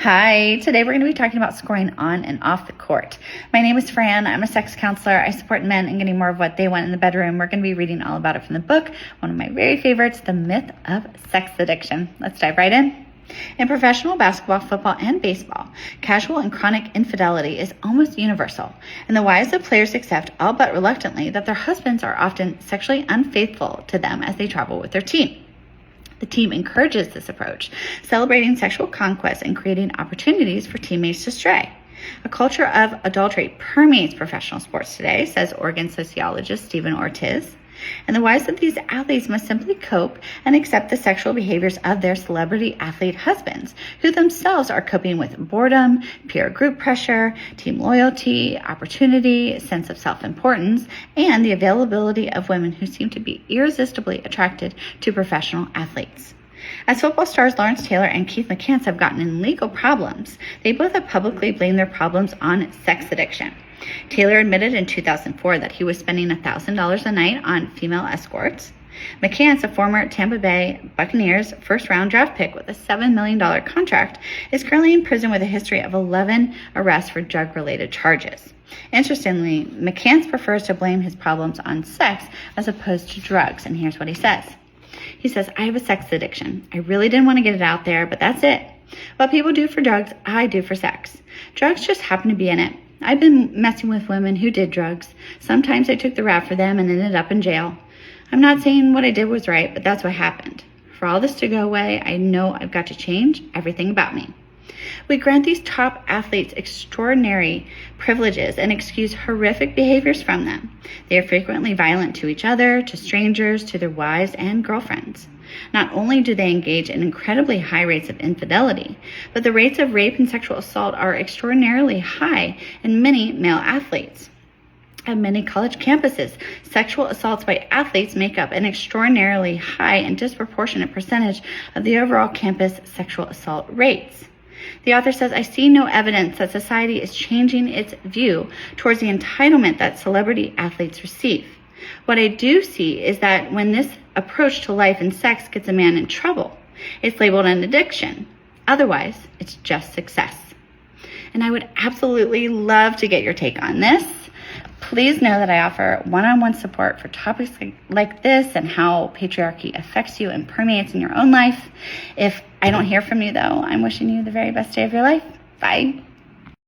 Hi, today we're going to be talking about scoring on and off the court. My name is Fran. I'm a sex counselor. I support men in getting more of what they want in the bedroom. We're going to be reading all about it from the book, one of my very favorites, The Myth of Sex Addiction. Let's dive right in. In professional basketball, football, and baseball, casual and chronic infidelity is almost universal, and the wives of players accept, all but reluctantly, that their husbands are often sexually unfaithful to them as they travel with their team. The team encourages this approach, celebrating sexual conquest and creating opportunities for teammates to stray. A culture of adultery permeates professional sports today, says Oregon sociologist Stephen Ortiz. And the wives of these athletes must simply cope and accept the sexual behaviors of their celebrity athlete husbands, who themselves are coping with boredom, peer group pressure, team loyalty, opportunity, sense of self-importance, and the availability of women who seem to be irresistibly attracted to professional athletes. As football stars Lawrence Taylor and Keith McCants have gotten in legal problems, they both have publicly blamed their problems on sex addiction. Taylor admitted in 2004 that he was spending $1,000 a night on female escorts. McCants, a former Tampa Bay Buccaneers first-round draft pick with a $7 million contract, is currently in prison with a history of 11 arrests for drug-related charges. Interestingly, McCants prefers to blame his problems on sex as opposed to drugs, and here's what he says. He says, "I have a sex addiction. I really didn't want to get it out there, but that's it. What people do for drugs, I do for sex. Drugs just happen to be in it. I've been messing with women who did drugs. Sometimes I took the rap for them and ended up in jail. I'm not saying what I did was right, but that's what happened. For all this to go away, I know I've got to change everything about me." We grant these top athletes extraordinary privileges and excuse horrific behaviors from them. They are frequently violent to each other, to strangers, to their wives and girlfriends. Not only do they engage in incredibly high rates of infidelity, but the rates of rape and sexual assault are extraordinarily high in many male athletes. At many college campuses, sexual assaults by athletes make up an extraordinarily high and disproportionate percentage of the overall campus sexual assault rates. The author says, "I see no evidence that society is changing its view towards the entitlement that celebrity athletes receive. What I do see is that when this approach to life and sex gets a man in trouble, it's labeled an addiction. Otherwise, it's just success." And I would absolutely love to get your take on this. Please know that I offer one-on-one support for topics like this and how patriarchy affects you and permeates in your own life. If I don't hear from you, though, I'm wishing you the very best day of your life. Bye.